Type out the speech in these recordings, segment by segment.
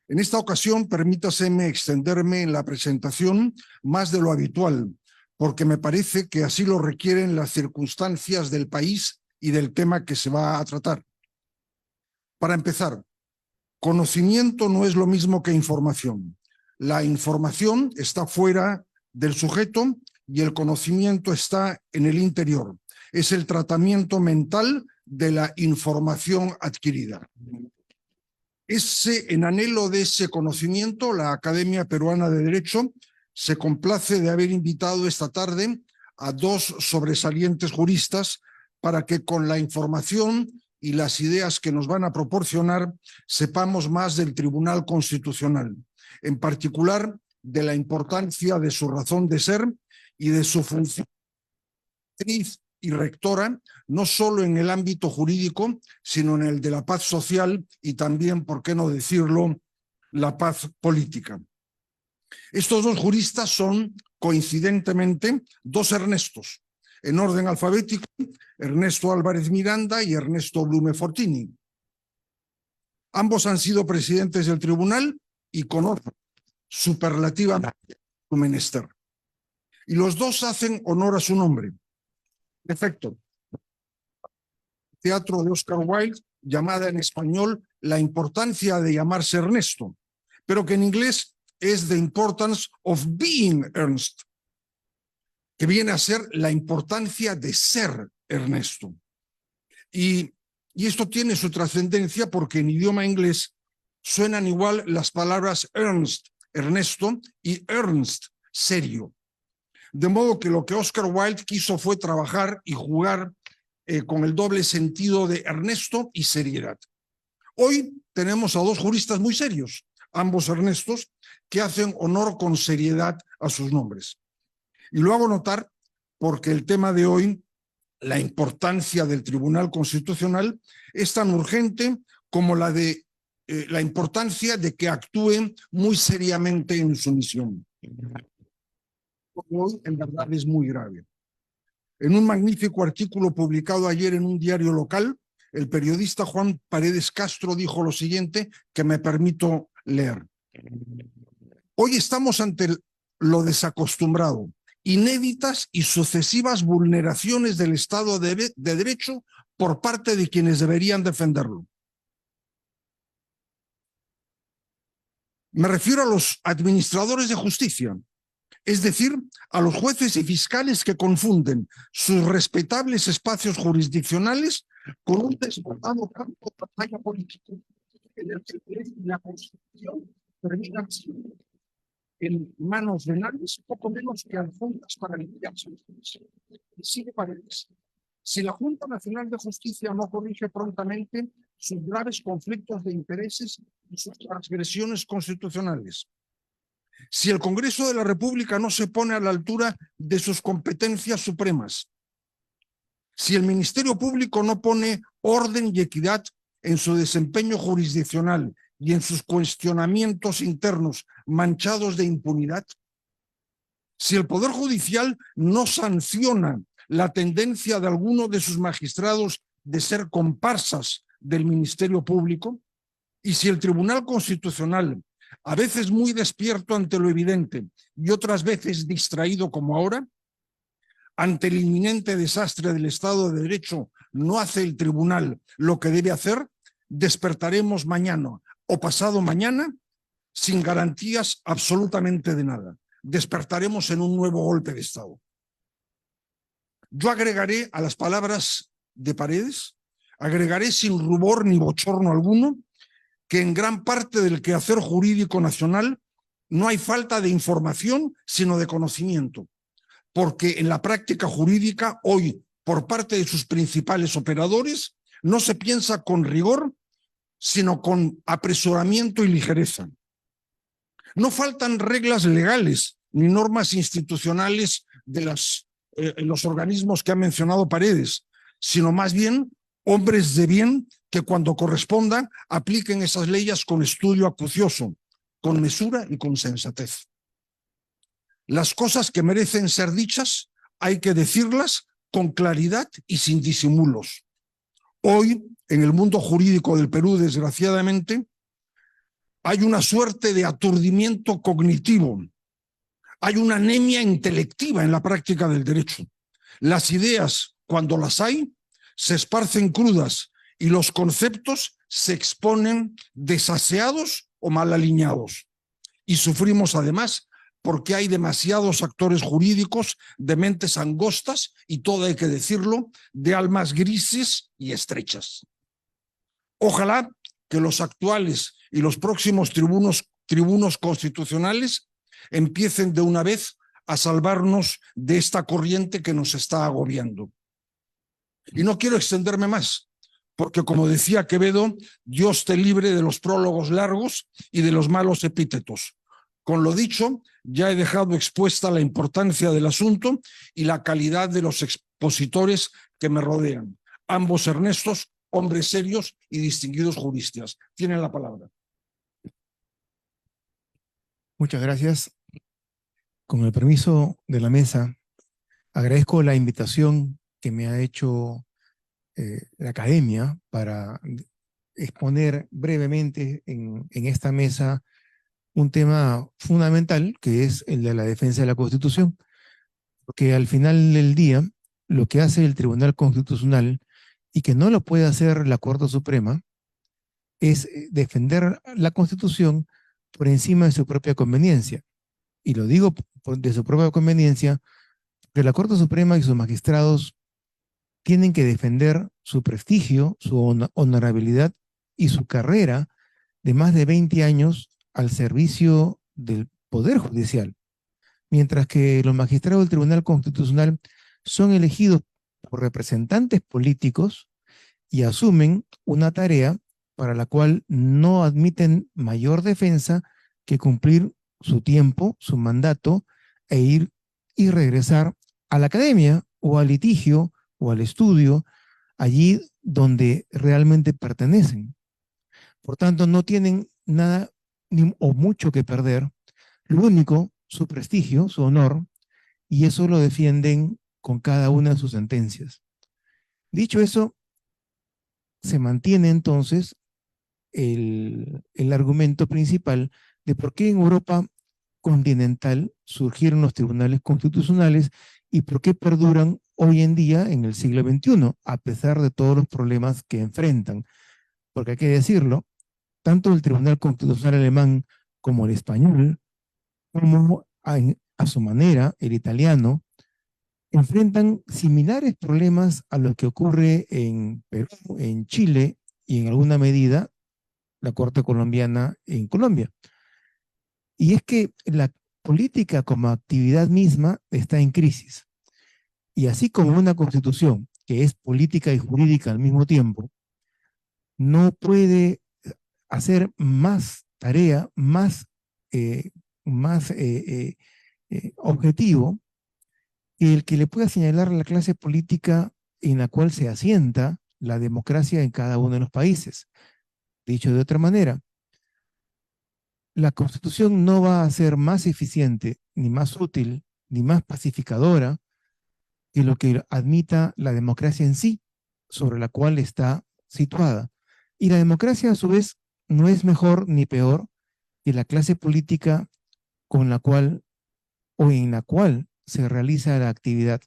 En esta ocasión, permítaseme extenderme en la presentación más de lo habitual, porque me parece que así lo requieren las circunstancias del país y del tema que se va a tratar. Para empezar, conocimiento no es lo mismo que información. La información está fuera del sujeto y el conocimiento está en el interior. Es el tratamiento mental de la información adquirida. En anhelo de ese conocimiento, la Academia Peruana de Derecho se complace de haber invitado esta tarde a dos sobresalientes juristas para que con la información y las ideas que nos van a proporcionar sepamos más del Tribunal Constitucional, en particular de la importancia de su razón de ser y de su función y rectora, no solo en el ámbito jurídico, sino en el de la paz social y también, por qué no decirlo, la paz política. Estos dos juristas son, coincidentemente, dos Ernestos, en orden alfabético, Ernesto Álvarez Miranda y Ernesto Blume Fortini. Ambos han sido presidentes del tribunal y conocen superlativamente su menester. Y los dos hacen honor a su nombre. En efecto, teatro de Oscar Wilde, llamada en español La importancia de llamarse Ernesto, pero que en inglés es The Importance of Being Ernest, que viene a ser la importancia de ser Ernesto. Y esto tiene su trascendencia porque en idioma inglés suenan igual las palabras Ernst, Ernesto, y Ernst, serio. De modo que lo que Oscar Wilde quiso fue trabajar y jugar con el doble sentido de Ernesto y seriedad. Hoy tenemos a dos juristas muy serios, ambos Ernestos, que hacen honor con seriedad a sus nombres. Y lo hago notar porque el tema de hoy, la importancia del Tribunal Constitucional, es tan urgente como la de la importancia de que actúe muy seriamente en su misión. Hoy, en verdad, es muy grave. En un magnífico artículo publicado ayer en un diario local, el periodista Juan Paredes Castro dijo lo siguiente, que me permito leer. Hoy estamos ante lo desacostumbrado, inéditas y sucesivas vulneraciones del Estado de Derecho por parte de quienes deberían defenderlo. Me refiero a los administradores de justicia, es decir, a los jueces y fiscales que confunden sus respetables espacios jurisdiccionales con un desbordado campo de batalla política en el que la Constitución termina en manos de nadie, poco menos que alfombras para limpiarse. Y sigue Paredes. Si la Junta Nacional de Justicia no corrige prontamente sus graves conflictos de intereses y sus transgresiones constitucionales, si el Congreso de la República no se pone a la altura de sus competencias supremas, si el Ministerio Público no pone orden y equidad en su desempeño jurisdiccional y en sus cuestionamientos internos manchados de impunidad, si el Poder Judicial no sanciona la tendencia de alguno de sus magistrados de ser comparsas del Ministerio Público, y si el Tribunal Constitucional, a veces muy despierto ante lo evidente y otras veces distraído como ahora, ante el inminente desastre del Estado de Derecho, no hace el tribunal lo que debe hacer, despertaremos mañana o pasado mañana sin garantías absolutamente de nada. Despertaremos en un nuevo golpe de Estado. Yo agregaré a las palabras de Paredes, agregaré sin rubor ni bochorno alguno, que en gran parte del quehacer jurídico nacional no hay falta de información, sino de conocimiento, porque en la práctica jurídica hoy, por parte de sus principales operadores, no se piensa con rigor, sino con apresuramiento y ligereza. No faltan reglas legales ni normas institucionales de los organismos que ha mencionado Paredes, sino más bien hombres de bien que cuando corresponda apliquen esas leyes con estudio acucioso, con mesura y con sensatez. Las cosas que merecen ser dichas hay que decirlas con claridad y sin disimulos. Hoy, en el mundo jurídico del Perú, desgraciadamente, hay una suerte de aturdimiento cognitivo, hay una anemia intelectiva en la práctica del derecho. Las ideas, cuando las hay, se esparcen crudas y los conceptos se exponen desaseados o mal alineados. Y sufrimos además porque hay demasiados actores jurídicos de mentes angostas y, todo hay que decirlo, de almas grises y estrechas. Ojalá que los actuales y los próximos tribunos constitucionales empiecen de una vez a salvarnos de esta corriente que nos está agobiando. Y no quiero extenderme más, porque como decía Quevedo, Dios te libre de los prólogos largos y de los malos epítetos. Con lo dicho, ya he dejado expuesta la importancia del asunto y la calidad de los expositores que me rodean. Ambos Ernestos, hombres serios y distinguidos juristas. Tienen la palabra. Muchas gracias. Con el permiso de la mesa, agradezco la invitación que me ha hecho la academia para exponer brevemente en esta mesa un tema fundamental, que es el de la defensa de la Constitución, porque al final del día, lo que hace el Tribunal Constitucional, y que no lo puede hacer la Corte Suprema, es defender la Constitución por encima de su propia conveniencia. Y lo digo de su propia conveniencia, porque la Corte Suprema y sus magistrados tienen que defender su prestigio, su honorabilidad y su carrera de más de 20 años al servicio del Poder Judicial, mientras que los magistrados del Tribunal Constitucional son elegidos por representantes políticos y asumen una tarea para la cual no admiten mayor defensa que cumplir su tiempo, su mandato, e ir y regresar a la academia o al litigio o al estudio, allí donde realmente pertenecen. Por tanto, no tienen nada o mucho que perder. Lo único, su prestigio, su honor, y eso lo defienden con cada una de sus sentencias. Dicho eso, se mantiene entonces el argumento principal de por qué en Europa continental surgieron los tribunales constitucionales y por qué perduran hoy en día en el siglo XXI, a pesar de todos los problemas que enfrentan. Porque hay que decirlo, tanto el Tribunal Constitucional alemán como el español, como a su manera el italiano, enfrentan similares problemas a los que ocurre en Perú, en Chile y en alguna medida la Corte colombiana en Colombia. Y es que la política como actividad misma está en crisis. Y así como una constitución que es política y jurídica al mismo tiempo, no puede hacer más tarea, más objetivo que el que le pueda señalar a la clase política en la cual se asienta la democracia en cada uno de los países. Dicho de otra manera, la Constitución no va a ser más eficiente, ni más útil, ni más pacificadora que lo que admita la democracia en sí, sobre la cual está situada. Y la democracia, a su vez, no es mejor ni peor que la clase política con la cual o en la cual se realiza la actividad.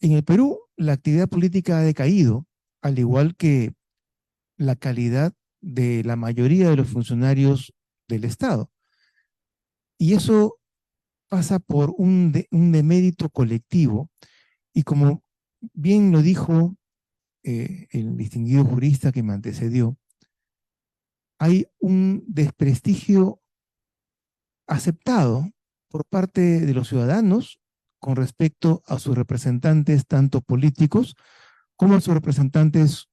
En el Perú, la actividad política ha decaído, al igual que la calidad de la mayoría de los funcionarios del Estado. Y eso pasa por un demérito colectivo. Y como bien lo dijo el distinguido jurista que me antecedió, hay un desprestigio aceptado por parte de los ciudadanos con respecto a sus representantes, tanto políticos como a sus representantes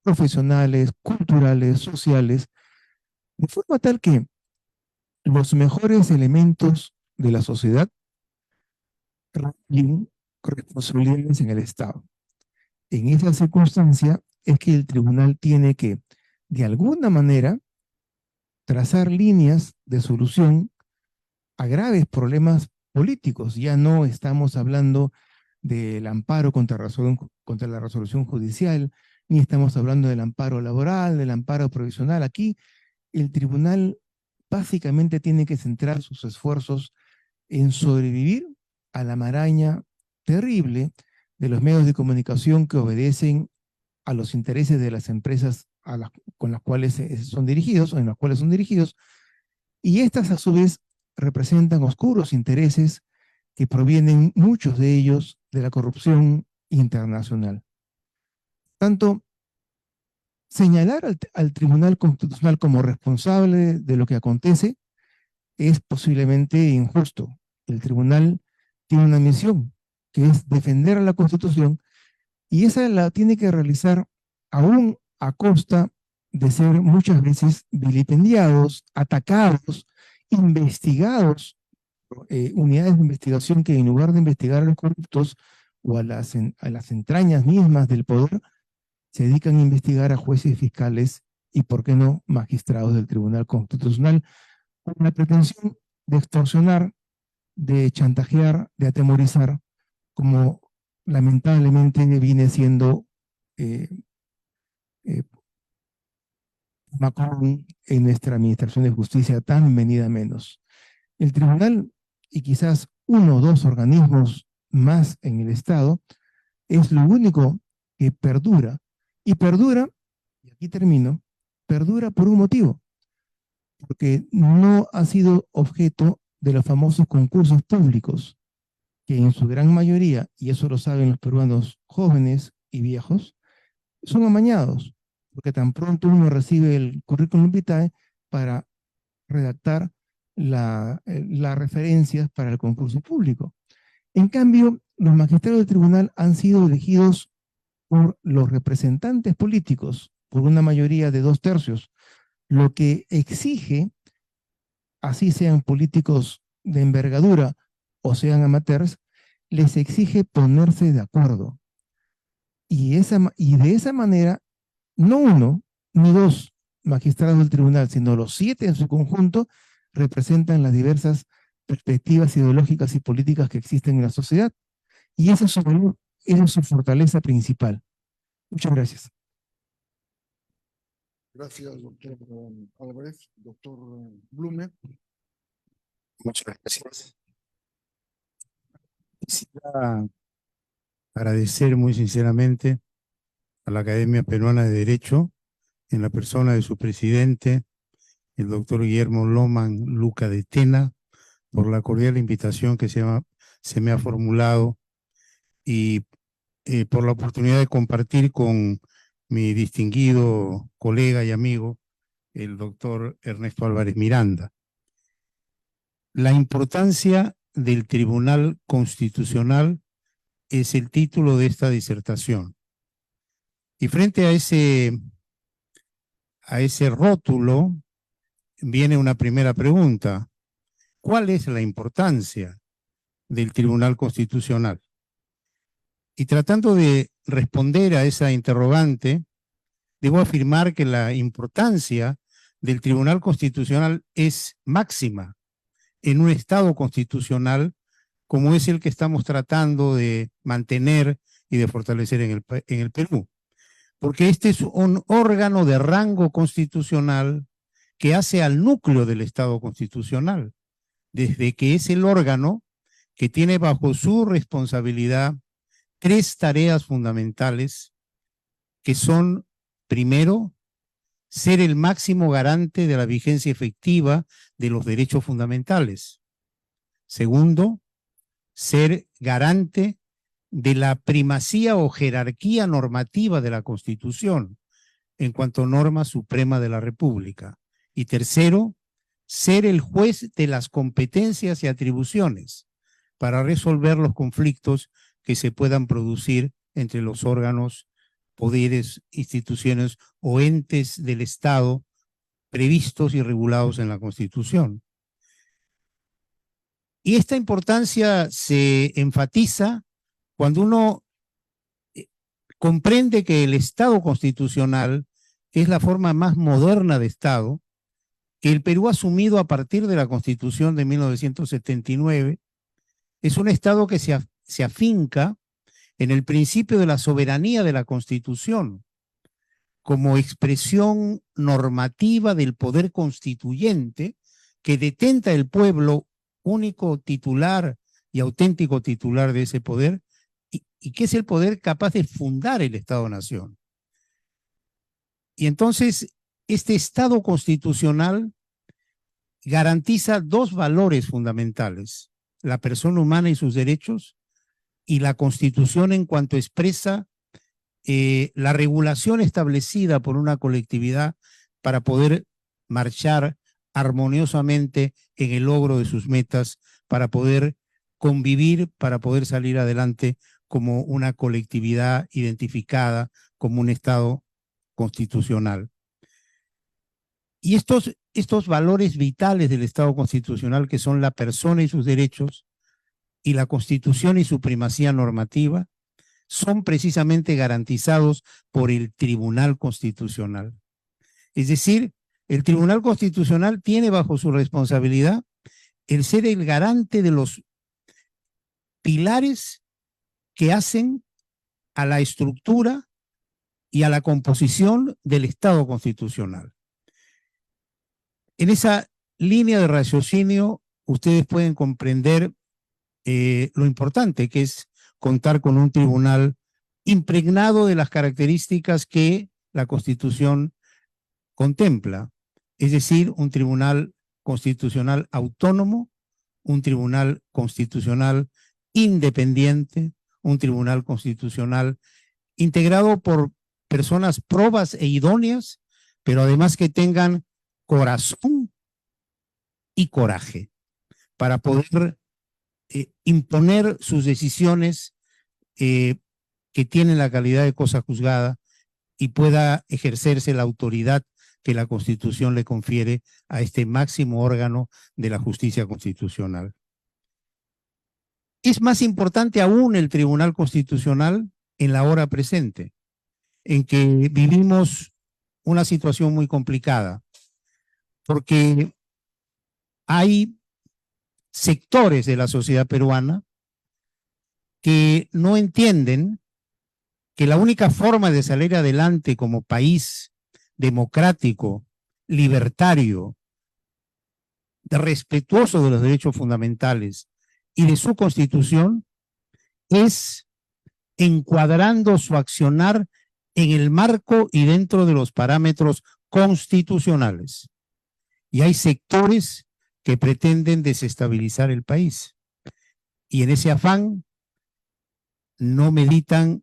profesionales, culturales, sociales, de forma tal que los mejores elementos de la sociedad tienen responsabilidades en el Estado. En esa circunstancia es que el tribunal tiene que, de alguna manera, trazar líneas de solución a graves problemas políticos. Ya no estamos hablando del amparo contra la resolución judicial, ni estamos hablando del amparo laboral, del amparo provisional. Aquí el tribunal básicamente tiene que centrar sus esfuerzos en sobrevivir a la maraña terrible de los medios de comunicación que obedecen a los intereses de las empresas con las cuales son dirigidos o en las cuales son dirigidos, y estas a su vez representan oscuros intereses que provienen muchos de ellos de la corrupción internacional. Tanto señalar al Tribunal Constitucional como responsable de lo que acontece es posiblemente injusto. El tribunal tiene una misión, que es defender a la Constitución, y esa la tiene que realizar aún a costa de ser muchas veces vilipendiados, atacados, investigados, unidades de investigación que en lugar de investigar a los corruptos o a las entrañas mismas del poder, se dedican a investigar a jueces y fiscales y, por qué no, magistrados del Tribunal Constitucional, con la pretensión de extorsionar, de chantajear, de atemorizar, como lamentablemente viene siendo común en nuestra administración de justicia, tan venida menos. El tribunal, y quizás uno o dos organismos más en el Estado, es lo único que perdura. Y perdura, y aquí termino, perdura por un motivo, porque no ha sido objeto de los famosos concursos públicos, que en su gran mayoría, y eso lo saben los peruanos jóvenes y viejos, son amañados, porque tan pronto uno recibe el currículum vitae para redactar las referencias para el concurso público. En cambio, los magistrados del tribunal han sido elegidos por los representantes políticos, por una mayoría de 2/3, lo que exige, así sean políticos de envergadura o sean amateurs, les exige ponerse de acuerdo. Y de esa manera, no uno ni dos magistrados del tribunal, sino los 7 en su conjunto, representan las diversas perspectivas ideológicas y políticas que existen en la sociedad. Y esa es su valor, esa es su fortaleza principal. Muchas gracias. Gracias, doctor Álvarez. Doctor Blume. Muchas gracias. Quisiera agradecer muy sinceramente a la Academia Peruana de Derecho, en la persona de su presidente, el doctor Guillermo Loman Luca de Tena, por la cordial invitación que se me ha formulado y por la oportunidad de compartir con mi distinguido colega y amigo, el doctor Ernesto Álvarez Miranda. La importancia del Tribunal Constitucional es el título de esta disertación. Y frente a ese rótulo viene una primera pregunta. ¿Cuál es la importancia del Tribunal Constitucional? Y tratando de responder a esa interrogante, debo afirmar que la importancia del Tribunal Constitucional es máxima en un Estado constitucional como es el que estamos tratando de mantener y de fortalecer en el Perú. Porque este es un órgano de rango constitucional que hace al núcleo del Estado constitucional, desde que es el órgano que tiene bajo su responsabilidad 3 tareas fundamentales que son, primero, ser el máximo garante de la vigencia efectiva de los derechos fundamentales. Segundo, ser garante de la primacía o jerarquía normativa de la Constitución en cuanto a norma suprema de la República. Y tercero, ser el juez de las competencias y atribuciones para resolver los conflictos que se puedan producir entre los órganos, poderes, instituciones o entes del Estado previstos y regulados en la Constitución. Y esta importancia se enfatiza cuando uno comprende que el Estado constitucional es la forma más moderna de Estado que el Perú ha asumido a partir de la Constitución de 1979. Es un Estado que se afinca en el principio de la soberanía de la Constitución, como expresión normativa del poder constituyente que detenta el pueblo, único titular y auténtico titular de ese poder, y que es el poder capaz de fundar el Estado-Nación. Y entonces, este Estado constitucional garantiza dos valores fundamentales: la persona humana y sus derechos, y la Constitución en cuanto expresa la regulación establecida por una colectividad para poder marchar armoniosamente en el logro de sus metas, para poder convivir, para poder salir adelante como una colectividad identificada, como un Estado constitucional. Y estos valores vitales del Estado constitucional, que son la persona y sus derechos, y la Constitución y su primacía normativa, son precisamente garantizados por el Tribunal Constitucional. Es decir, el Tribunal Constitucional tiene bajo su responsabilidad el ser el garante de los pilares que hacen a la estructura y a la composición del Estado constitucional. En esa línea de raciocinio, ustedes pueden comprender lo importante que es contar con un tribunal impregnado de las características que la Constitución contempla, es decir, un tribunal constitucional autónomo, un tribunal constitucional independiente, un tribunal constitucional integrado por personas probas e idóneas, pero además que tengan corazón y coraje para poder imponer sus decisiones que tienen la calidad de cosa juzgada y pueda ejercerse la autoridad que la Constitución le confiere a este máximo órgano de la justicia constitucional. Es más importante aún el Tribunal Constitucional en la hora presente, en que vivimos una situación muy complicada, porque hay sectores de la sociedad peruana que no entienden que la única forma de salir adelante como país democrático, libertario, respetuoso de los derechos fundamentales y de su Constitución es encuadrando su accionar en el marco y dentro de los parámetros constitucionales. Y hay sectores que pretenden desestabilizar el país. Y en ese afán no meditan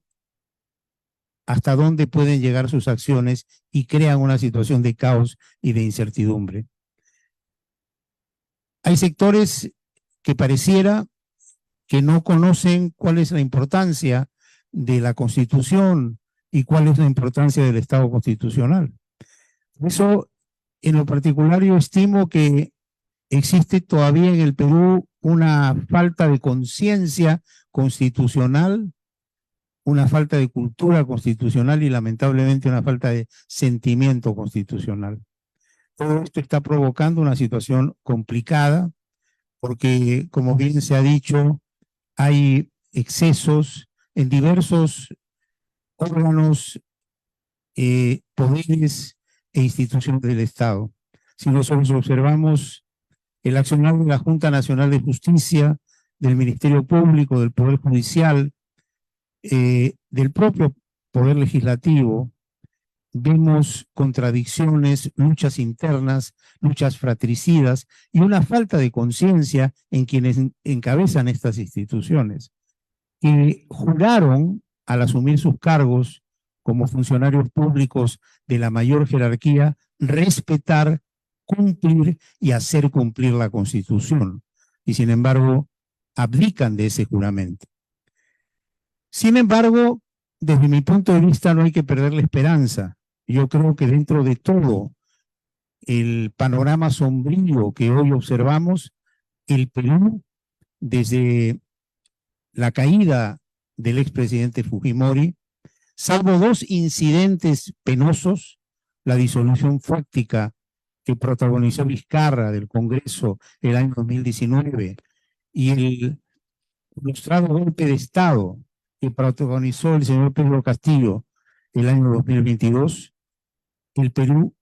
hasta dónde pueden llegar sus acciones y crean una situación de caos y de incertidumbre. Hay sectores que pareciera que no conocen cuál es la importancia de la Constitución y cuál es la importancia del Estado constitucional. Por eso, en lo particular, yo estimo que existe todavía en el Perú una falta de conciencia constitucional, una falta de cultura constitucional y lamentablemente una falta de sentimiento constitucional. Todo esto está provocando una situación complicada porque, como bien se ha dicho, hay excesos en diversos órganos, poderes e instituciones del Estado. Si nosotros observamos el accionar de la Junta Nacional de Justicia, del Ministerio Público, del Poder Judicial, del propio Poder Legislativo, vemos contradicciones, luchas internas, luchas fratricidas y una falta de conciencia en quienes encabezan estas instituciones, que juraron al asumir sus cargos como funcionarios públicos de la mayor jerarquía respetar, cumplir y hacer cumplir la Constitución, y sin embargo abdican de ese juramento. Sin embargo, desde mi punto de vista no hay que perder la esperanza. Yo creo que dentro de todo el panorama sombrío que hoy observamos, el Perú, desde la caída del expresidente Fujimori, salvo dos incidentes penosos, la disolución fáctica que protagonizó Vizcarra del Congreso el año 2019 y el frustrado golpe de Estado que protagonizó el señor Pedro Castillo el año 2022, el Perú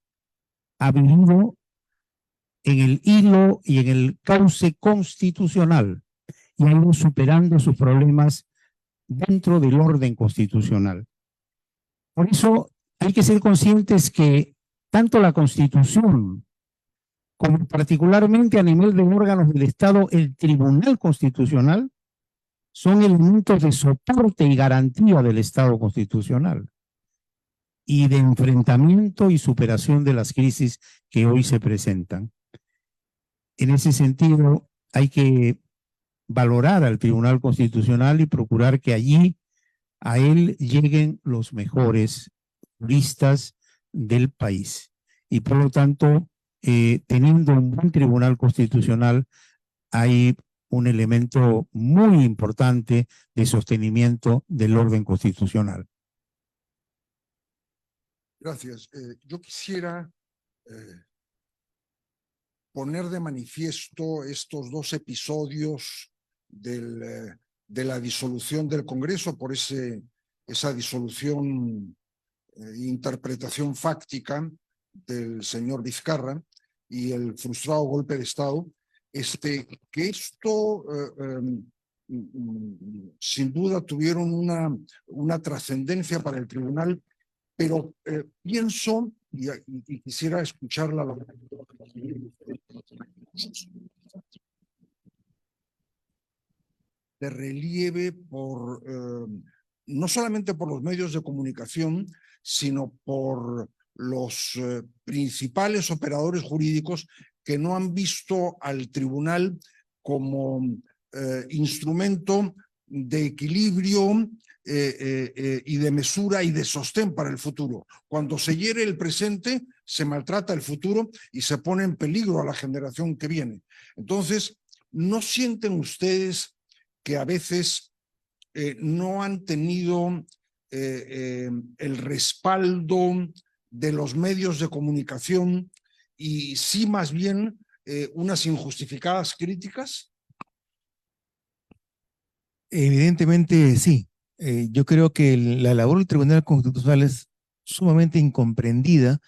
ha vivido en el hilo y en el cauce constitucional y ha ido superando sus problemas dentro del orden constitucional. Por eso hay que ser conscientes que tanto la Constitución como particularmente a nivel de órganos del Estado, el Tribunal Constitucional, son elementos de soporte y garantía del Estado constitucional y de enfrentamiento y superación de las crisis que hoy se presentan. En ese sentido, hay que valorar al Tribunal Constitucional y procurar que allí a él lleguen los mejores juristas del país. Y por lo tanto, teniendo un buen Tribunal Constitucional, hay un elemento muy importante de sostenimiento del orden constitucional. Gracias. Yo quisiera poner de manifiesto estos dos episodios de la disolución del Congreso por esa disolución, interpretación fáctica del señor Vizcarra y el frustrado golpe de Estado, que esto sin duda tuvieron una trascendencia para el tribunal, pero pienso, y quisiera escucharla, de relieve por, no solamente por los medios de comunicación, sino por los principales operadores jurídicos que no han visto al tribunal como instrumento de equilibrio y de mesura y de sostén para el futuro. Cuando se hiere el presente, se maltrata el futuro y se pone en peligro a la generación que viene. Entonces, ¿no sienten ustedes que a veces no han tenido el respaldo de los medios de comunicación y sí más bien unas injustificadas críticas? Evidentemente sí. Yo creo que la labor del Tribunal Constitucional es sumamente incomprendida,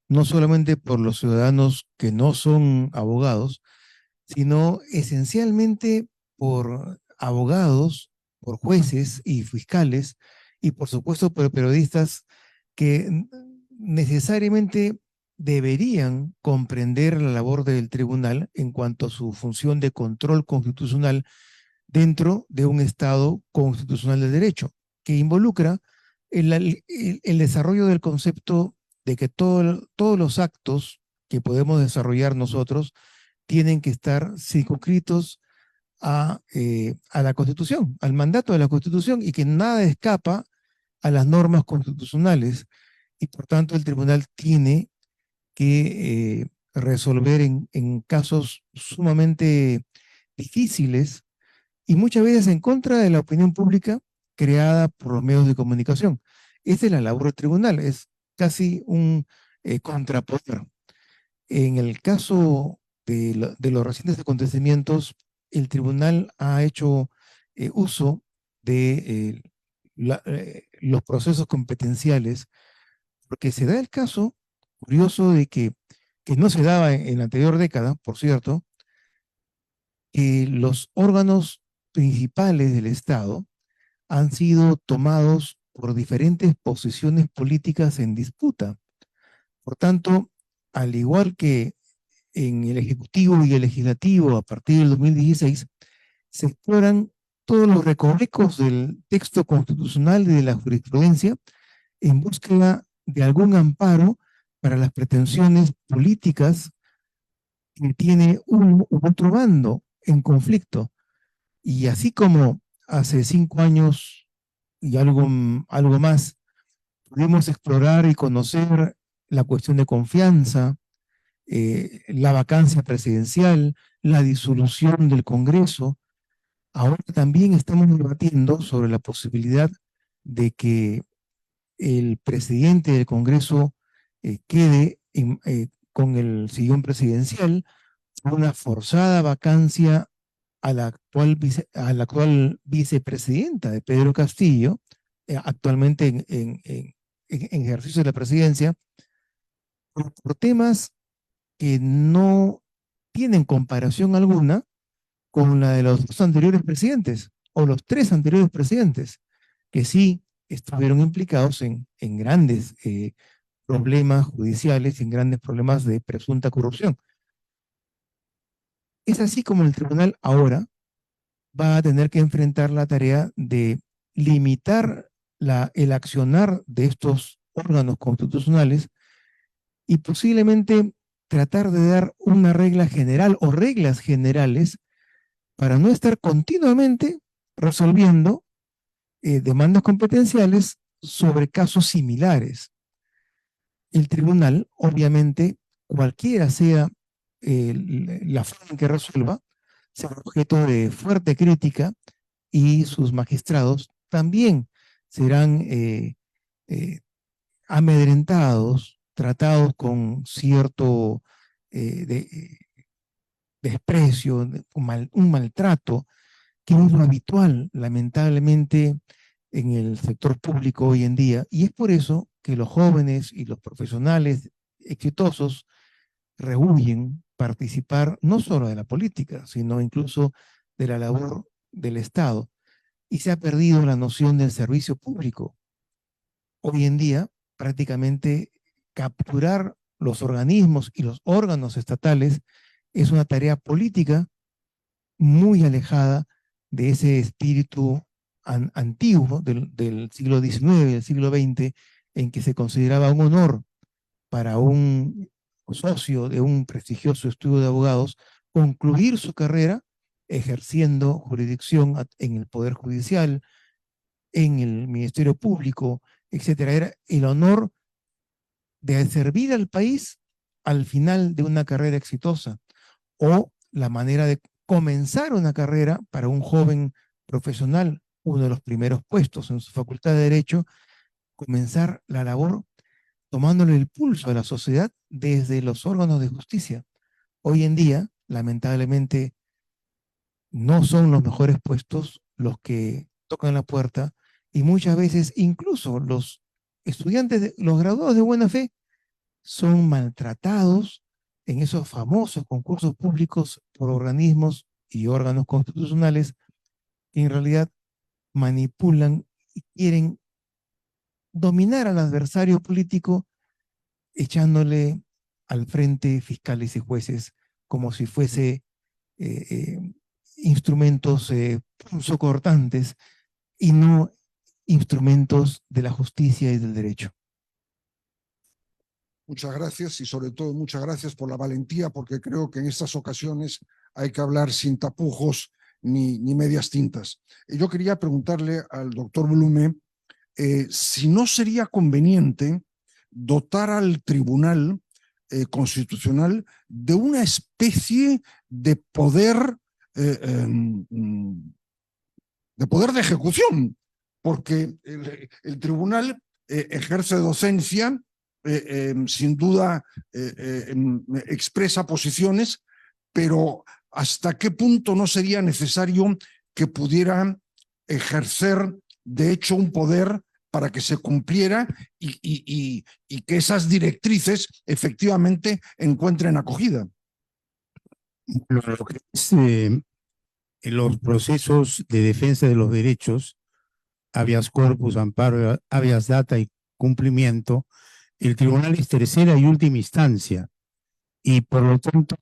no solamente por los ciudadanos que no son abogados, sino esencialmente por abogados, por jueces y fiscales, y por supuesto por periodistas que necesariamente deberían comprender la labor del tribunal en cuanto a su función de control constitucional dentro de un Estado constitucional de derecho, que involucra el desarrollo del concepto de que todos los actos que podemos desarrollar nosotros tienen que estar circunscritos a la Constitución, al mandato de la Constitución, y que nada escapa a las normas constitucionales, y por tanto el tribunal tiene que resolver en casos sumamente difíciles y muchas veces en contra de la opinión pública creada por los medios de comunicación. Esa es la labor del tribunal, es casi un contrapoder. En el caso de los recientes acontecimientos, el tribunal ha hecho uso de los procesos competenciales, porque se da el caso curioso de que no se daba en la anterior década, por cierto, que los órganos principales del Estado han sido tomados por diferentes posiciones políticas en disputa. Por tanto, al igual que en el Ejecutivo y el Legislativo a partir del 2016, se exploran todos los recovecos del texto constitucional y de la jurisprudencia en búsqueda de algún amparo para las pretensiones políticas que tiene un u otro bando en conflicto. Y así como hace 5 años y algo más, pudimos explorar y conocer la cuestión de confianza, la vacancia presidencial, la disolución del Congreso, ahora también estamos debatiendo sobre la posibilidad de que el presidente del Congreso quede con el sillón presidencial por una forzada vacancia a la actual vicepresidenta de Pedro Castillo, actualmente en ejercicio de la presidencia, por temas que no tienen comparación alguna con la de los dos anteriores presidentes o los tres anteriores presidentes, que sí estuvieron implicados en grandes problemas judiciales, en grandes problemas de presunta corrupción. Es así como el tribunal ahora va a tener que enfrentar la tarea de limitar el accionar de estos órganos constitucionales y posiblemente tratar de dar una regla general o reglas generales para no estar continuamente resolviendo demandas competenciales sobre casos similares. El tribunal, obviamente, cualquiera sea la forma en que resuelva, será objeto de fuerte crítica y sus magistrados también serán amedrentados, tratados con cierto desprecio, un maltrato, que es lo habitual, lamentablemente, en el sector público hoy en día. Y es por eso que los jóvenes y los profesionales exitosos rehuyen participar no solo de la política, sino incluso de la labor del Estado. Y se ha perdido la noción del servicio público. Hoy en día, prácticamente capturar los organismos y los órganos estatales es una tarea política muy alejada de ese espíritu antiguo del siglo XIX, del siglo XX, en que se consideraba un honor para un socio de un prestigioso estudio de abogados concluir su carrera ejerciendo jurisdicción en el Poder Judicial, en el Ministerio Público, etcétera. Era el honor de servir al país al final de una carrera exitosa, o la manera de comenzar una carrera para un joven profesional, uno de los primeros puestos en su facultad de Derecho, comenzar la labor tomándole el pulso a la sociedad desde los órganos de justicia. Hoy en día, lamentablemente, no son los mejores puestos los que tocan la puerta, y muchas veces incluso los estudiantes, los graduados de buena fe, son maltratados en esos famosos concursos públicos por organismos y órganos constitucionales que en realidad manipulan y quieren dominar al adversario político echándole al frente fiscales y jueces como si fuese instrumentos punzocortantes y no instrumentos de la justicia y del derecho. Muchas gracias y sobre todo muchas gracias por la valentía, porque creo que en estas ocasiones hay que hablar sin tapujos ni medias tintas. Yo quería preguntarle al doctor Blume si no sería conveniente dotar al Tribunal Constitucional de una especie de poder de ejecución, porque el tribunal ejerce docencia, sin duda expresa posiciones, pero ¿hasta qué punto no sería necesario que pudiera ejercer de hecho un poder para que se cumpliera y que esas directrices efectivamente encuentren acogida? Lo que es los procesos de defensa de los derechos, habeas corpus, amparo, habeas data y cumplimiento, el tribunal es tercera y última instancia, y por lo tanto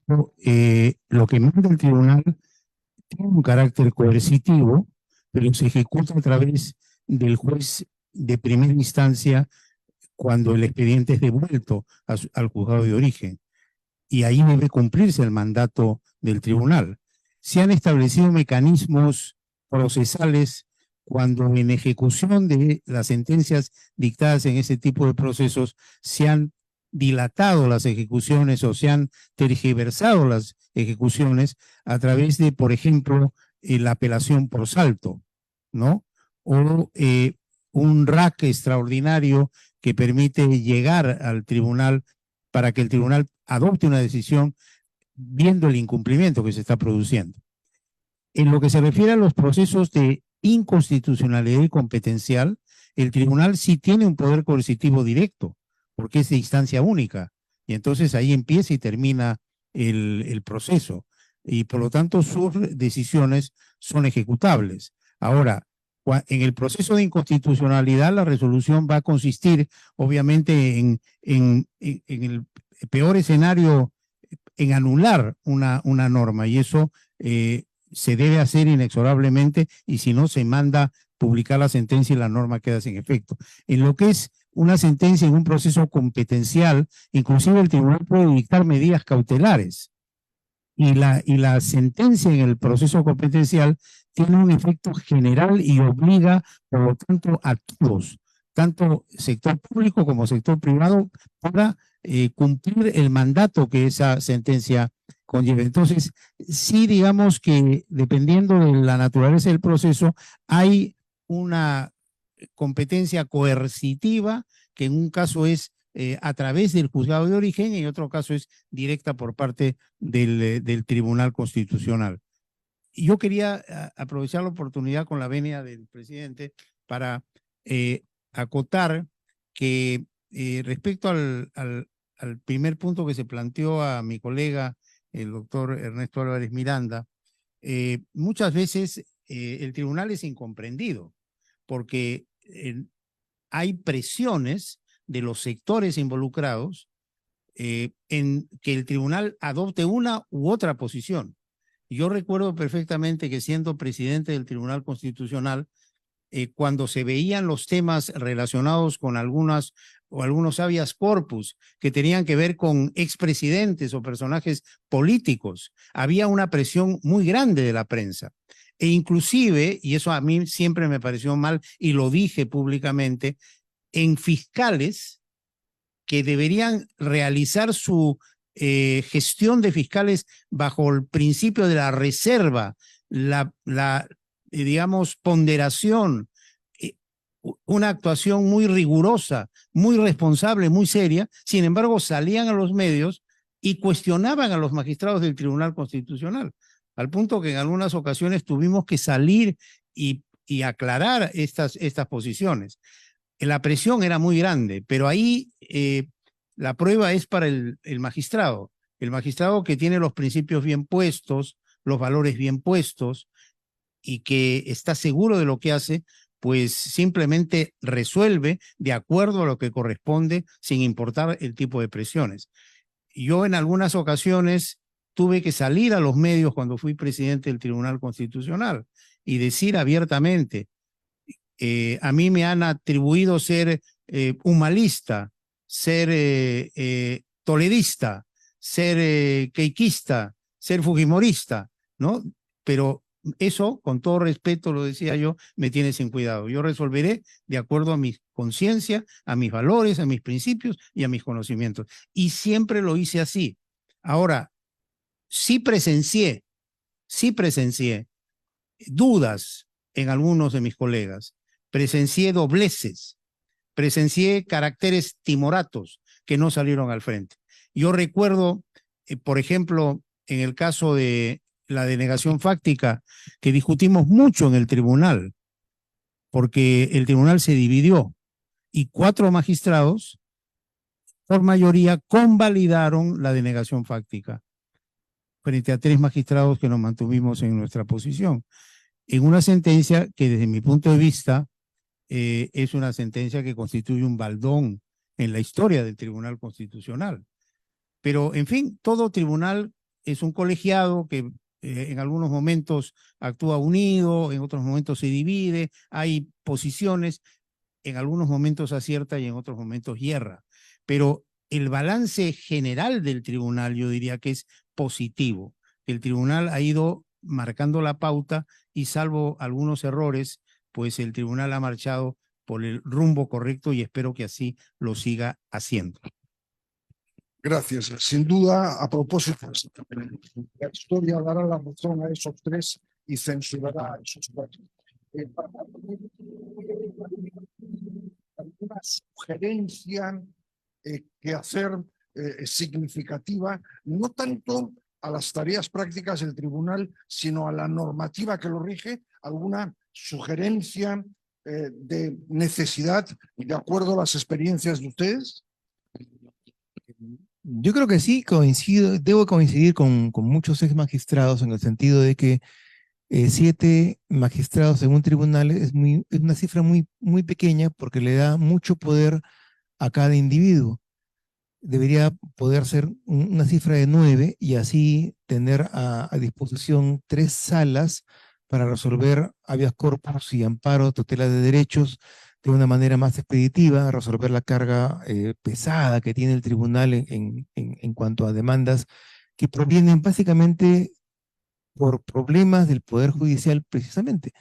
lo que manda el tribunal tiene un carácter coercitivo, pero se ejecuta a través del juez de primera instancia cuando el expediente es devuelto al juzgado de origen, y ahí debe cumplirse el mandato del tribunal. Se han establecido mecanismos procesales cuando en ejecución de las sentencias dictadas en ese tipo de procesos se han dilatado las ejecuciones o se han tergiversado las ejecuciones a través de, por ejemplo, la apelación por salto, ¿no? O un RAC extraordinario que permite llegar al tribunal para que el tribunal adopte una decisión viendo el incumplimiento que se está produciendo. En lo que se refiere a los procesos de inconstitucionalidad y competencial, el tribunal sí tiene un poder coercitivo directo, porque es de instancia única. Y entonces ahí empieza y termina el proceso. Y por lo tanto sus decisiones son ejecutables. Ahora, en el proceso de inconstitucionalidad, la resolución va a consistir, obviamente, en el peor escenario, en anular una norma, y eso se debe hacer inexorablemente, y si no, se manda publicar la sentencia y la norma queda sin efecto. En lo que es una sentencia en un proceso competencial, inclusive el tribunal puede dictar medidas cautelares. Y la sentencia en el proceso competencial tiene un efecto general y obliga, por lo tanto, a todos, tanto sector público como sector privado, para cumplir el mandato que esa sentencia conlleva. Entonces, sí, digamos que dependiendo de la naturaleza del proceso, hay una competencia coercitiva, que en un caso es a través del juzgado de origen y en otro caso es directa por parte del Tribunal Constitucional. Y yo quería aprovechar la oportunidad con la venia del presidente para acotar que respecto al primer punto que se planteó a mi colega, el doctor Ernesto Álvarez Miranda, muchas veces el tribunal es incomprendido porque hay presiones de los sectores involucrados en que el tribunal adopte una u otra posición. Yo recuerdo perfectamente que siendo presidente del Tribunal Constitucional, cuando se veían los temas relacionados con algunos habeas corpus que tenían que ver con expresidentes o personajes políticos, había una presión muy grande de la prensa. E inclusive, y eso a mí siempre me pareció mal y lo dije públicamente, en fiscales que deberían realizar su gestión de fiscales bajo el principio de la reserva, digamos, ponderación, una actuación muy rigurosa, muy responsable, muy seria. Sin embargo, salían a los medios y cuestionaban a los magistrados del Tribunal Constitucional, al punto que en algunas ocasiones tuvimos que salir y aclarar estas posiciones. La presión era muy grande, pero ahí la prueba es para el magistrado que tiene los principios bien puestos, los valores bien puestos y que está seguro de lo que hace, pues simplemente resuelve de acuerdo a lo que corresponde sin importar el tipo de presiones. Yo en algunas ocasiones tuve que salir a los medios cuando fui presidente del Tribunal Constitucional y decir abiertamente, a mí me han atribuido ser humanista, ser toledista, ser queiquista, ser fujimorista, ¿no? Pero eso, con todo respeto, lo decía yo, me tiene sin cuidado. Yo resolveré de acuerdo a mi conciencia, a mis valores, a mis principios y a mis conocimientos. Y siempre lo hice así. Ahora, sí presencié dudas en algunos de mis colegas. Presencié dobleces, presencié caracteres timoratos que no salieron al frente. Yo recuerdo, por ejemplo, en el caso de la denegación fáctica, que discutimos mucho en el tribunal, porque el tribunal se dividió y 4 magistrados, por mayoría, convalidaron la denegación fáctica frente a 3 magistrados que nos mantuvimos en nuestra posición, en una sentencia que desde mi punto de vista es una sentencia que constituye un baldón en la historia del Tribunal Constitucional. Pero, en fin, todo tribunal es un colegiado que en algunos momentos actúa unido, en otros momentos se divide, hay posiciones, en algunos momentos acierta y en otros momentos hierra. Pero el balance general del tribunal yo diría que es positivo. El tribunal ha ido marcando la pauta y salvo algunos errores, pues el tribunal ha marchado por el rumbo correcto y espero que así lo siga haciendo. Gracias. Sin duda, a propósito, la historia dará la razón a esos 3 y censurará a esos 4. ¿Alguna sugerencia que hacer significativa, no tanto a las tareas prácticas del tribunal, sino a la normativa que lo rige? ¿Alguna sugerencia de necesidad de acuerdo a las experiencias de ustedes? Yo creo que sí, debo coincidir con muchos ex magistrados en el sentido de que 7 magistrados en un tribunal es una cifra muy pequeña porque le da mucho poder a cada individuo. Debería poder ser una cifra de 9 y así tener a disposición 3 salas para resolver habeas corpus y amparo, tutela de derechos de una manera más expeditiva, resolver la carga pesada que tiene el tribunal en cuanto a demandas que provienen básicamente por problemas del Poder Judicial precisamente.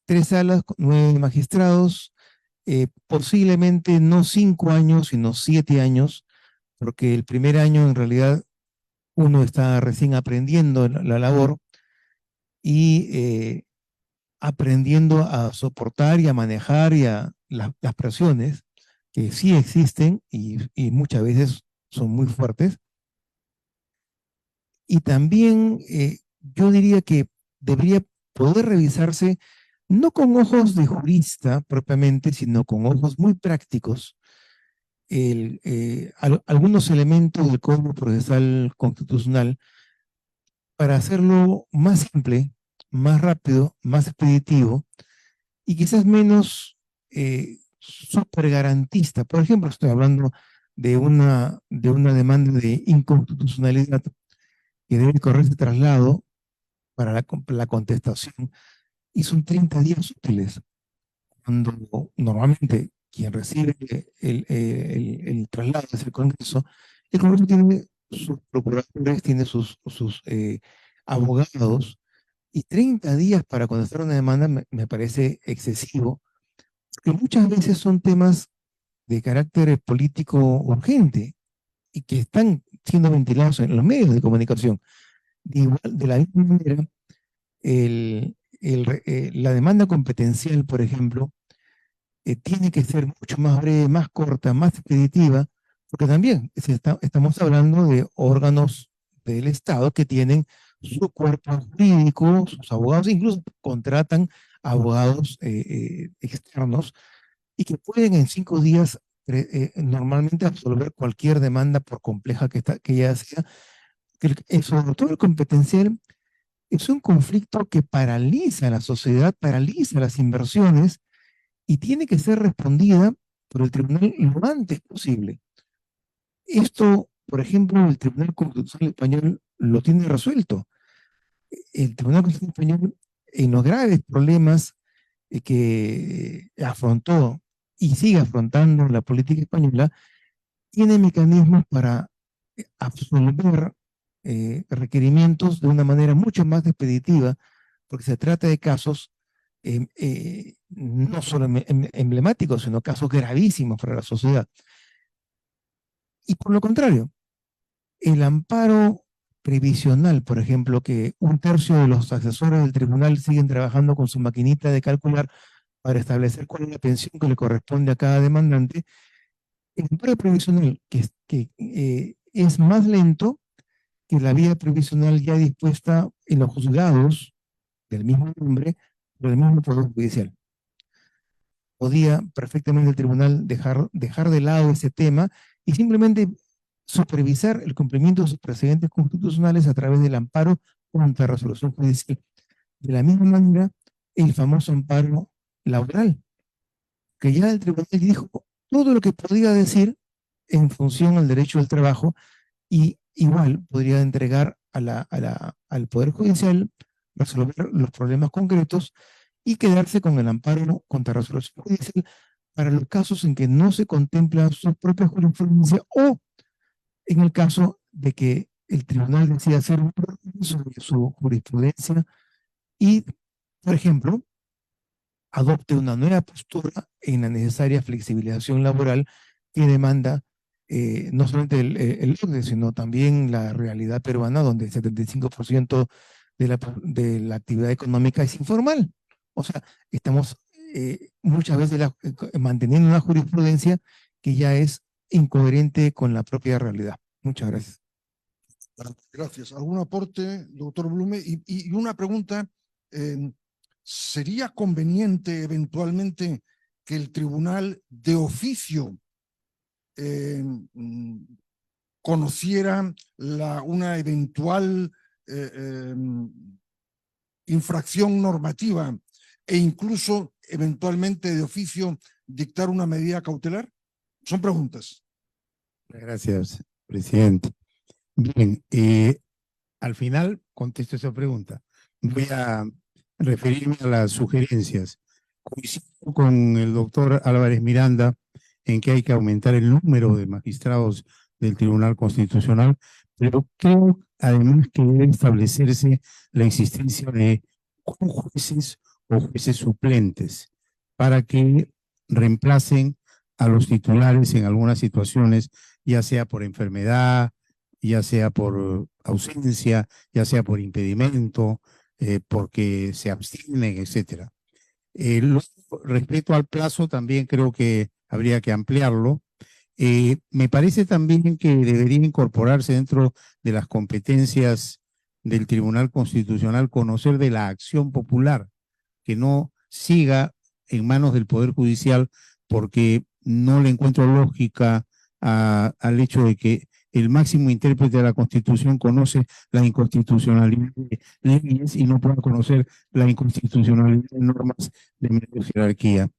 3 salas, 9 magistrados, posiblemente no 5 años, sino 7 años, porque el primer año en realidad uno está recién aprendiendo la labor y aprendiendo a soportar y a manejar las presiones que sí existen y muchas veces son muy fuertes. Y también yo diría que debería poder revisarse no con ojos de jurista propiamente, sino con ojos muy prácticos, algunos elementos del Código Procesal Constitucional para hacerlo más simple, más rápido, más expeditivo y quizás menos súper garantista. Por ejemplo, estoy hablando de una demanda de inconstitucionalidad que debe correrse traslado para la contestación y son 30 días útiles, cuando normalmente quien recibe el traslado es el Congreso tiene sus procuradores, tiene sus abogados, y 30 días para contestar una demanda me parece excesivo, porque muchas veces son temas de carácter político urgente y que están siendo ventilados en los medios de comunicación. De la misma manera, la demanda competencial, por ejemplo, tiene que ser mucho más breve, más corta, más expeditiva, porque también estamos hablando de órganos del Estado que tienen su cuerpo jurídico, sus abogados, incluso contratan abogados externos y que pueden en 5 días normalmente absolver cualquier demanda por compleja que ella sea. Sobre todo el competencial es un conflicto que paraliza a la sociedad, paraliza las inversiones y tiene que ser respondida por el tribunal lo antes posible. Esto, por ejemplo, el Tribunal Constitucional Español lo tiene resuelto. El Tribunal Constitucional Español, en los graves problemas que afrontó y sigue afrontando la política española, tiene mecanismos para absolver requerimientos de una manera mucho más expeditiva, porque se trata de casos no solo emblemáticos, sino casos gravísimos para la sociedad. Y por lo contrario, el amparo previsional, por ejemplo, que 1/3 de los asesores del tribunal siguen trabajando con su maquinita de calcular para establecer cuál es la pensión que le corresponde a cada demandante, el amparo previsional, que es más lento que la vía previsional ya dispuesta en los juzgados del mismo nombre, por el mismo Poder Judicial. Podía perfectamente el tribunal dejar de lado ese tema y simplemente supervisar el cumplimiento de sus precedentes constitucionales a través del amparo contra resolución judicial. De la misma manera, el famoso amparo laboral, que ya el tribunal dijo todo lo que podía decir en función al derecho del trabajo y igual podría entregar al Poder Judicial resolver los problemas concretos y quedarse con el amparo contra resolución judicial para los casos en que no se contempla su propia jurisprudencia o en el caso de que el tribunal decida hacer un sobre su jurisprudencia y, por ejemplo, adopte una nueva postura en la necesaria flexibilización laboral que demanda no solamente el OCDE, sino también la realidad peruana, donde el 75% de la actividad económica es informal. O sea, estamos muchas veces manteniendo una jurisprudencia que ya es incoherente con la propia realidad. Muchas gracias. Gracias. ¿Algún aporte, doctor Blume? Y una pregunta, ¿sería conveniente eventualmente que el tribunal de oficio conociera una eventual infracción normativa e incluso eventualmente de oficio dictar una medida cautelar? Son preguntas. Gracias, presidente. Bien, al final contesto esa pregunta. Voy a referirme a las sugerencias. Coincido con el doctor Álvarez Miranda en que hay que aumentar el número de magistrados del Tribunal Constitucional, pero creo además que debe establecerse la existencia de jueces o jueces suplentes para que reemplacen a los titulares en algunas situaciones, ya sea por enfermedad, ya sea por ausencia, ya sea por impedimento, porque se abstienen, etcétera. Respecto al plazo, también creo que habría que ampliarlo. Me parece también que debería incorporarse dentro de las competencias del Tribunal Constitucional conocer de la acción popular, que no siga en manos del Poder Judicial, porque no le encuentro lógica al hecho de que el máximo intérprete de la Constitución conoce la inconstitucionalidad de leyes y no pueda conocer la inconstitucionalidad de normas de menor jerarquía.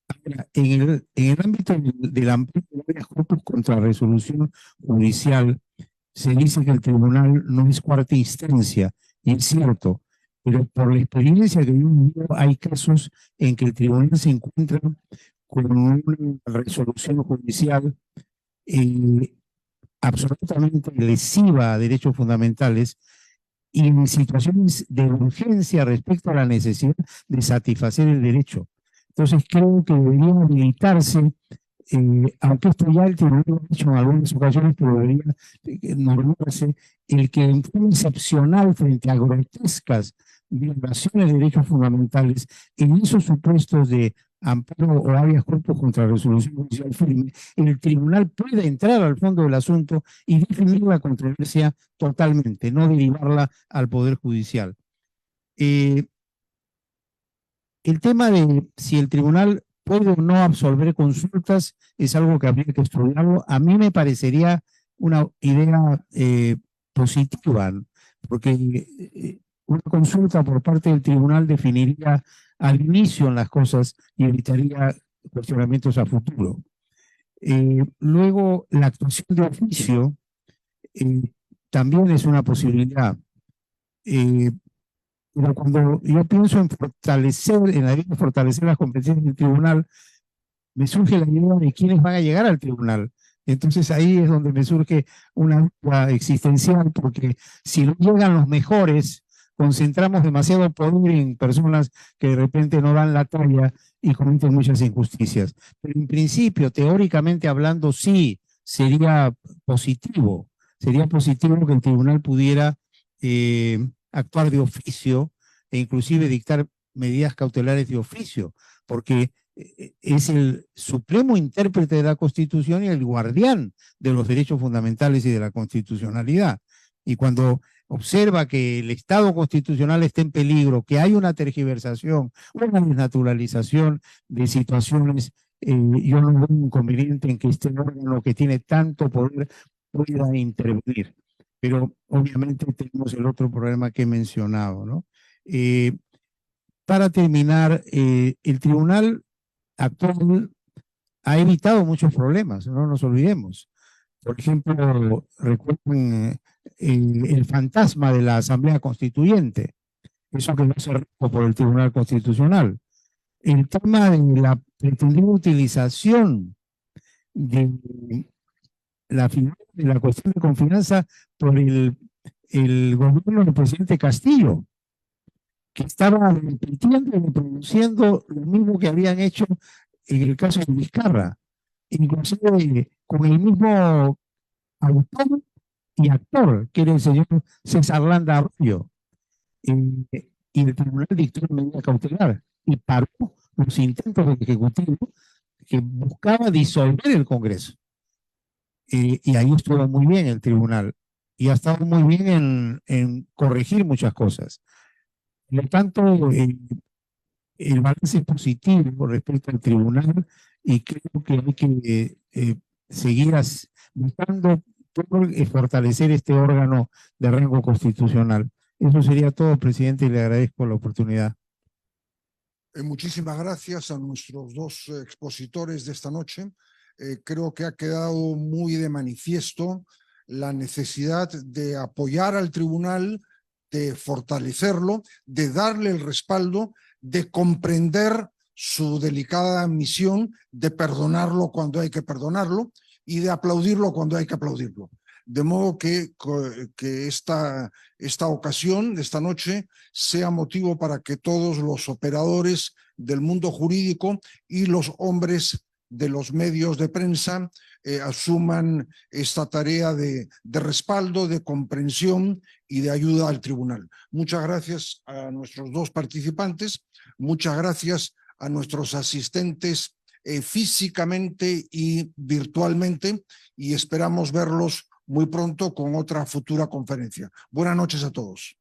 Ahora, en el ámbito del amparo de varias corpus contra resolución judicial, se dice que el tribunal no es cuarta instancia, y es cierto, pero por la experiencia que yo vivo, hay casos en que el tribunal se encuentra con una resolución judicial absolutamente lesiva a derechos fundamentales y en situaciones de urgencia respecto a la necesidad de satisfacer el derecho. Entonces creo que debería habilitarse, aunque esto ya el tribunal lo ha hecho en algunas ocasiones, pero debería normarse el que en forma excepcional frente a grotescas violaciones de derechos fundamentales, en esos supuestos de amparo o habeas corpus contra resolución judicial firme, el tribunal puede entrar al fondo del asunto y definir la controversia totalmente, no derivarla al Poder Judicial. El tema de si el tribunal puede o no absolver consultas es algo que habría que estudiarlo. A mí me parecería una idea positiva, porque una consulta por parte del tribunal definiría al inicio en las cosas y evitaría cuestionamientos a futuro. Luego, la actuación de oficio también es una posibilidad. Pero cuando yo pienso en fortalecer las competencias del tribunal, me surge la idea de quiénes van a llegar al tribunal. Entonces ahí es donde me surge una duda existencial, porque si no llegan los mejores, concentramos demasiado poder en personas que de repente no dan la talla y cometen muchas injusticias. Pero en principio, teóricamente hablando, sí, sería positivo. Sería positivo que el tribunal pudiera actuar de oficio e inclusive dictar medidas cautelares de oficio, porque es el supremo intérprete de la Constitución y el guardián de los derechos fundamentales y de la constitucionalidad. Y cuando observa que el Estado constitucional está en peligro, que hay una tergiversación, una desnaturalización de situaciones, yo no veo inconveniente en que este órgano que tiene tanto poder pueda intervenir. Pero obviamente tenemos el otro problema que he mencionado, ¿no? Para terminar, el tribunal actual ha evitado muchos problemas, no nos olvidemos. Por ejemplo, recuerden el fantasma de la Asamblea Constituyente, eso quedó cerrado por el Tribunal Constitucional. El tema de la pretendida utilización de la cuestión de confianza por el gobierno del presidente Castillo, que estaba repitiendo y reproduciendo lo mismo que habían hecho en el caso de Vizcarra, inclusive con el mismo autor y actor, que era el señor César Landa Arroyo, y el tribunal dictó una medida cautelar y paró los intentos del Ejecutivo que buscaba disolver el Congreso. Y ahí estuvo muy bien el tribunal y ha estado muy bien en corregir muchas cosas. Por lo tanto, el balance es positivo respecto al tribunal y creo que hay que seguir buscando fortalecer este órgano de rango constitucional. Eso sería todo, presidente, y le agradezco la oportunidad. Muchísimas gracias a nuestros dos expositores de esta noche. Creo que ha quedado muy de manifiesto la necesidad de apoyar al tribunal, de fortalecerlo, de darle el respaldo, de comprender su delicada misión, de perdonarlo cuando hay que perdonarlo y de aplaudirlo cuando hay que aplaudirlo. De modo que esta ocasión, esta noche, sea motivo para que todos los operadores del mundo jurídico y los hombres de los medios de prensa asuman esta tarea de respaldo, de comprensión y de ayuda al tribunal. Muchas gracias a nuestros dos participantes, muchas gracias a nuestros asistentes físicamente y virtualmente, y esperamos verlos muy pronto con otra futura conferencia. Buenas noches a todos.